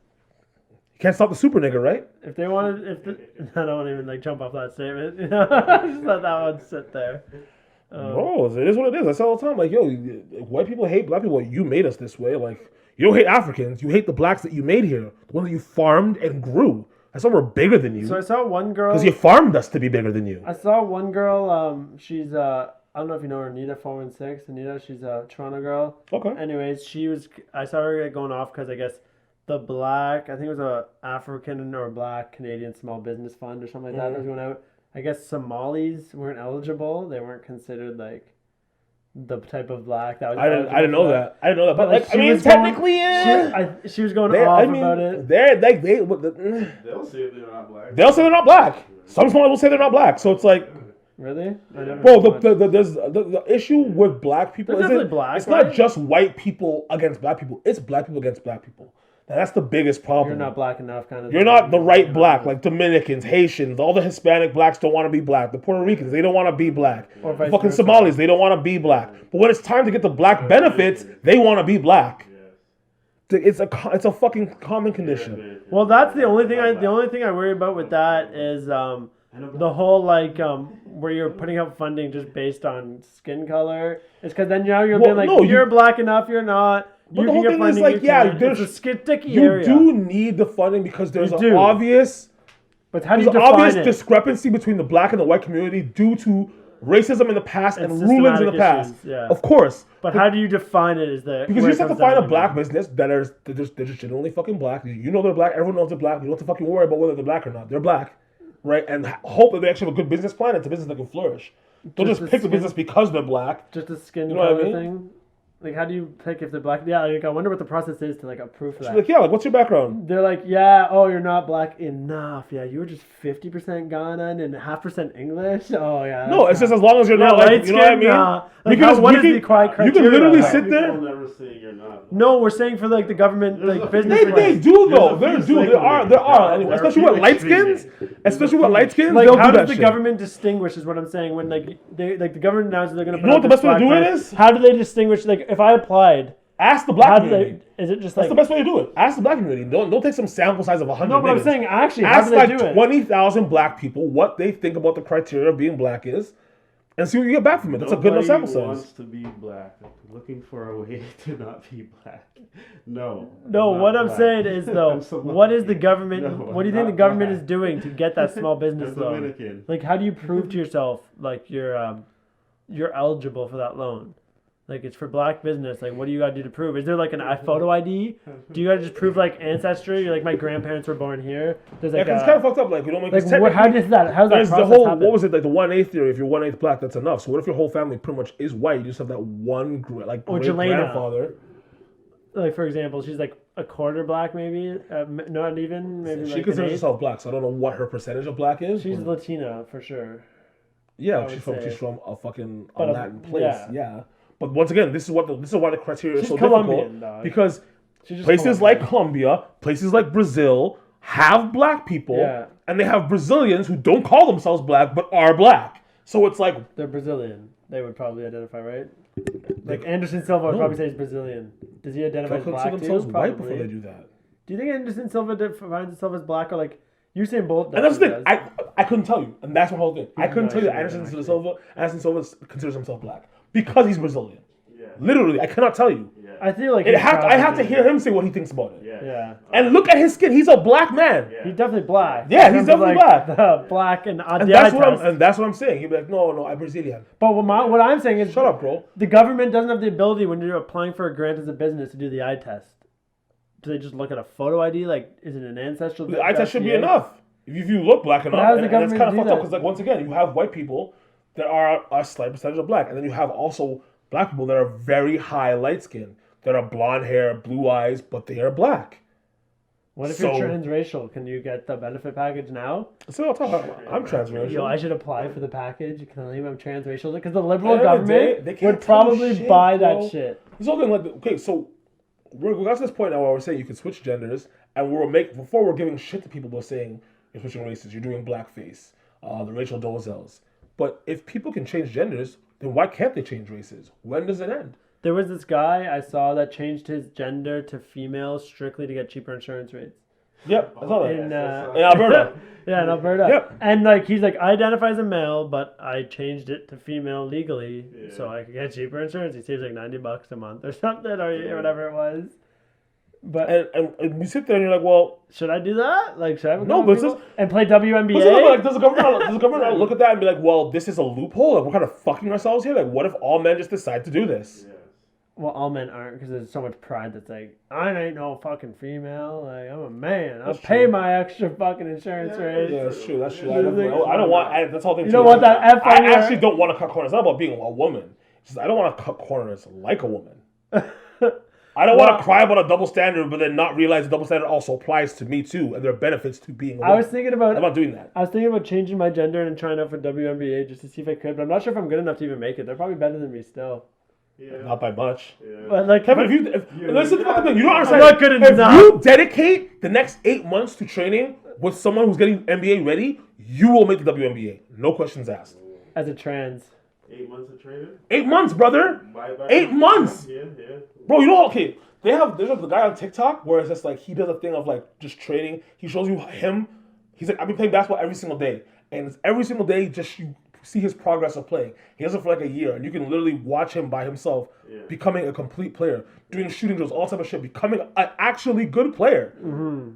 you can't stop the super nigga, right? If they wanted, I don't want to even like jump off that statement. You know, just let that one sit there. Bro, it is what it is. I say all the time, like, yo, white people hate black people. You made us this way. Like, you don't hate Africans. You hate the blacks that you made here, the ones that you farmed and grew. That's why we're bigger than you. So I saw one girl. Because you farmed us to be bigger than you. I saw one girl. She's I don't know if you know her, Anita 416. Anita, she's a Toronto girl. Okay. Anyways, I saw her going off because I guess I think it was a African or Black Canadian small business fund or something like that was going out. I guess Somalis weren't eligible. They weren't considered like the type of black that was. I didn't know that. I didn't know that. But like, she was technically, she was going off about it. They're like They'll say they're not black. they'll say they're not black. Some Somalis will say they're not black. So it's like, really? bro, the issue with black people isn't black, it's not just white people against black people. It's black people against black people. And that's the biggest problem. You're not black enough, kind of. You're not the right black, like Dominicans, Haitians, all the Hispanic blacks don't want to be black. The Puerto Ricans, they don't want to be black. The fucking Somalis, they don't want to be black. But when it's time to get the black benefits, they want to be black. It's a fucking common condition. Well, that's the only thing I worry about with that is the whole like where you're putting up funding just based on skin color. It's because then now you're being like, you're black enough, you're not. But the whole thing is like, there's a sticky you area. do need the funding because there's an obvious, but how do you define it? Discrepancy between the black and the white community due to racism in the past and rulings in the past. Yeah. Of course. But how do you define it? Because you just have to find a black business they're just genuinely fucking black. You know they're black. Everyone knows they're black. You don't have to fucking worry about whether they're black or not. They're black, right? And hope that they actually have a good business plan. It's a business that can flourish. Don't just pick the business because they're black. Just a skin color thing. Like, how do you pick if they're black? Yeah, like, I wonder what the process is to, like, approve for that. Like, like, what's your background? They're like, you're not black enough. Yeah, you were just 50% Ghanaian and 0.5% English. Oh, yeah. No, it's just as long as you're not, like, you know what I mean? Because what is the criteria? You can literally sit there. Never say you're not. No, we're saying for, like, the government, like, business. They do, though. There are. Anyway, especially with light skins. Like, how does the government distinguish is what I'm saying. When, like, the government announces they're going to put you know what the best way to do it is? How do they distinguish, like, if I applied... Ask the black community. Is it just That's the best way to do it. Ask the black community. Don't take some sample size of 100. No, but I'm saying actually, ask how do they do it? 20,000 black people what they think about the criteria of being black is, and see what you get back from it. That's a good enough sample size. Nobody wants to be black. Looking for a way to not be black. No. What I'm saying is though, what is the government? What do you think the government is doing to get that small business loan? Dominican. Like, how do you prove to yourself like you're eligible for that loan? Like, it's for black business. Like, what do you got to do to prove? Is there, like, an photo ID? Do you got to just prove, like, ancestry? You're like, my grandparents were born here. There's, like, it's kind of fucked up. Like, we don't make like, how does that process happen? What was it, like, the 1/8 theory? If you're 1/8 black, that's enough. So what if your whole family pretty much is white? You just have that one, great grandfather. Like, for example, she's, like, a quarter black, maybe? Not even? Maybe she like considers herself black, so I don't know what her percentage of black is. She's Latina, for sure. Yeah, she's from a fucking Latin place. Yeah. But once again, this is why the criteria is so difficult. Dog. Because places like Colombia, places like Brazil have black people, and they have Brazilians who don't call themselves black but are black. So it's like they're Brazilian. They would probably identify, right? Like Anderson Silva would probably say he's Brazilian. Does he identify as black too? White before they do that. Do you think Anderson Silva defines himself as black, or like Usain Bolt? And that's the thing. I couldn't tell you, and that's my whole thing. I couldn't tell you that Anderson Silva considers himself black. Because he's Brazilian. Yeah. Literally, I cannot tell you. Yeah. I feel like I have to hear him say what he thinks about it. Yeah. And look at his skin. He's a black man. Yeah. He's definitely black. Yeah, he's definitely black. The black and that's what I'm saying. He'd be like, no, I'm Brazilian. But what I'm saying is, shut up, bro. The government doesn't have the ability when you're applying for a grant as a business to do the eye test. Do they just look at a photo ID? Like, is it an ancestral? The eye test should be enough. If you look black enough, and it's kind of fucked up because, like, once again, you have white people that are a slight percentage of black, and then you have also black people that are very high light skin, that are blonde hair, blue eyes, but they are black. What if you're transracial? Can you get the benefit package now? So I'm transracial. Yo, I should apply for the package. You can claim I'm transracial because the liberal government would probably buy that shit. There's something like, okay, so we got to this point now where we're saying you can switch genders, and before we're giving shit to people, we're saying you're switching races, you're doing blackface, the Rachel Dolezals. But if people can change genders, then why can't they change races? When does it end? There was this guy I saw that changed his gender to female strictly to get cheaper insurance rates. Yep, I saw that. In Alberta. Yeah, in Alberta. Yep. And like he's like, I identify as a male, but I changed it to female legally so I could get cheaper insurance. He saves like $90 a month or something, or whatever it was. But and you sit there and you're like, well, should I do that? Like, should I have a no, couple but it's people just. and play WNBA? But like, does the government not look at that and be like, well, this is a loophole? Like, we're kind of fucking ourselves here? Like, what if all men just decide to do this? Yes. Well, all men aren't because there's so much pride that's like, I ain't no fucking female. Like, I'm a man. I'll That's pay true. my extra fucking insurance rate. Yeah, that's true. That's true. Yeah, I don't want. That's all. You don't want that F I on your- actually don't want to cut corners. It's not about being a woman. It's just I don't want to cut corners like a woman. I don't want to cry about a double standard, but then not realize the double standard also applies to me too, and there are benefits to being a woman. I was thinking about. I'm not doing that. I was thinking about changing my gender and trying out for WNBA just to see if I could, but I'm not sure if I'm good enough to even make it. They're probably better than me still. Yeah. Not by much. Yeah. But like, Kevin, listen to the thing. You don't understand. I'm not good if enough. you dedicate the next 8 months to training with someone who's getting NBA ready, you will make the WNBA. No questions asked. as a trans. 8 months of training? 8 months, brother. Bye. 8 months. Yeah. Bro, you know, okay, there's the guy on TikTok where it's just like he does a thing of like just training. He shows you him. He's like, I've been playing basketball every single day. And it's every single day just you see his progress of playing. He does it for like a year. And you can literally watch him by himself becoming a complete player, doing shooting drills, all type of shit, becoming an actually good player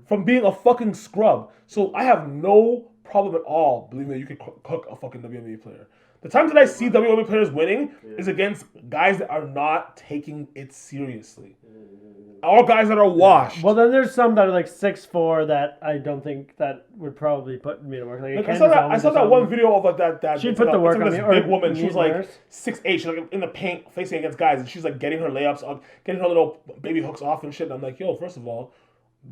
from being a fucking scrub. So I have no problem at all believing that you can cook a fucking WNBA player. The times that I see WNBA players winning is against guys that are not taking it seriously. Or guys that are washed. Well, then there's some that are like 6'4" that I don't think that would probably put me to work. Like I saw that one video of like that. She'd put the work on this me. Or big woman. She was like nurse. 6'8". She's like in the paint facing against guys, and she's like getting her layups, getting her little baby hooks off and shit. And I'm like, yo, first of all,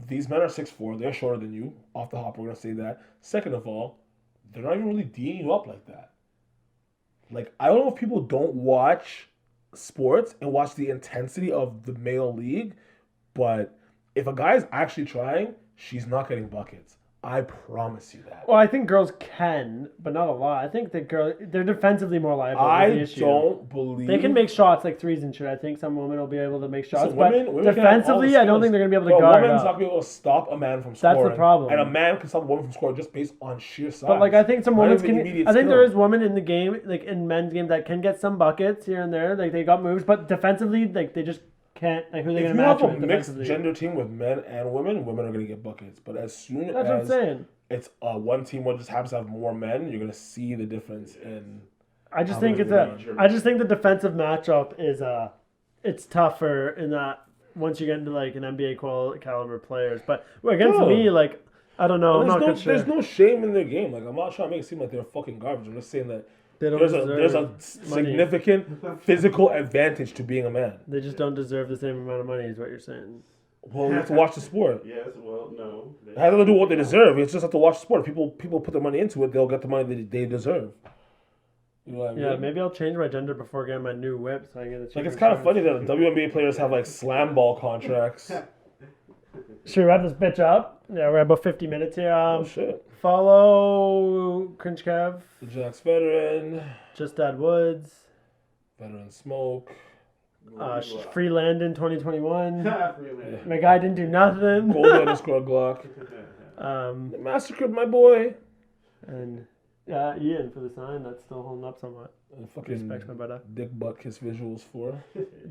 these men are 6'4". They're shorter than you. Off the hop, we're gonna say that. Second of all, they're not even really D'ing you up like that. Like, I don't know if people don't watch sports and watch the intensity of the male league, but if a guy's actually trying, she's not getting buckets. I promise you that. Well, I think girls can, but not a lot. I think that they're defensively more liable. I the issue. don't believe They can make shots like threes and shit. I think some women will be able to make shots, So but women can have all defensively, the I don't skills. think they're going to be able Bro, to guard women's not up. going to be able to stop a man from That's scoring. the problem. And a man can stop a woman from scoring just based on sheer size. But like I think some Not women even can. immediate I think there skill. is women in the game, like in men's game, that can get some buckets here and there. Like they got moves, but defensively, like they just can't. Like who are they If going to you match have a with mixed defensively? gender team with men and women are going to get buckets. But as soon That's what I'm as saying. it's one team where just happens to have more men, you're going to see the difference in. I just How think many it's women? I just think the defensive matchup is it's tougher in that once you get into like an NBA caliber players. But against Yeah. me, like I don't know, I'm not good There's no shame in their game. Like, I'm not trying to make it seem like they're fucking garbage. I'm just saying that They don't there's deserve a significant physical advantage to being a man. They just don't deserve the same amount of money, is what you're saying. Well, you have to watch the sport. Yes, well, no. It has nothing to do with what they deserve. It's just have to watch the sport. If people put their money into it, they'll get the money that they deserve. You know what I mean? Yeah, maybe I'll change my gender before getting my new whip, so I get a cheaper Like, it's kind of funny insurance. that WNBA players have like slam ball contracts. Should we wrap this bitch up? Yeah, we're at about 50 minutes here. Oh shit! Follow CringeKev, The Jax veteran, Just Dad Woods, veteran smoke. Free Landon 2021. Really. My guy didn't do nothing. Gold underscore Glock. Massacred my boy. And Ian for the sign that's still holding up somewhat. Fucking Respects my brother. dick butt kiss visuals for.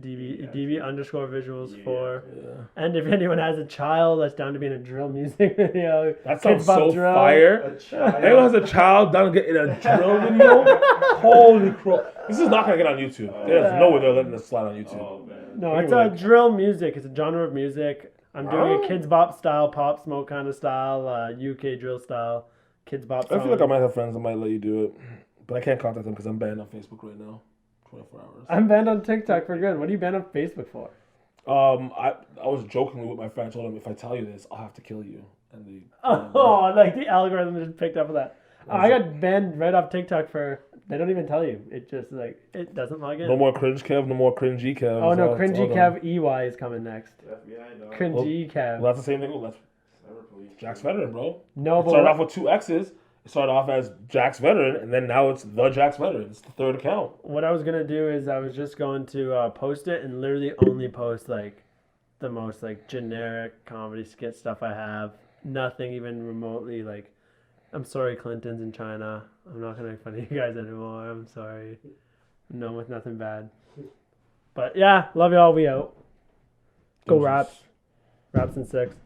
DB underscore visuals Yeah. for. Yeah. And if anyone has a child that's down to be in a drill music video, That sounds Kids Bop so Drill. fire. Anyone has a child down to get in a drill video? Holy crap. This is not going to get on YouTube. There's no way they're letting this slide on YouTube. Oh, man. No, it's Anyway. a drill music. It's a genre of music. I'm doing Oh. a Kids Bop style, Pop Smoke kind of style, UK drill style, Kids Bop I style. feel like I might have friends that might let you do it. But I can't contact them because I'm banned on Facebook right now. 24 hours. I'm banned on TikTok for good. What are you banned on Facebook for? I was jokingly with my friend. I told him, if I tell you this, I'll have to kill you. And they, Oh, like the algorithm just picked up on that. I got banned right off TikTok for. They don't even tell you. It just like it doesn't log in. no more CringeKev, no more CringeKev. Oh no, It's all Cringy done. Kev EY is coming next. FBI, dog. Cringy Kev. Well, that's the same thing. That's Cyber police. Jax Veteran, bro. No, It but started off with 2 X's. It started off as Jax Veteran, and then now it's the Jax Veteran. It's the 3rd account. what I was gonna do is I was just going to post it and literally only post like the most like generic comedy skit stuff I have. Nothing even remotely like. I'm sorry, Clinton's in China. I'm not gonna make fun of you guys anymore. I'm sorry. No, with nothing bad. But yeah, love y'all. We out. Go Deuces. Raps. Raps in 6.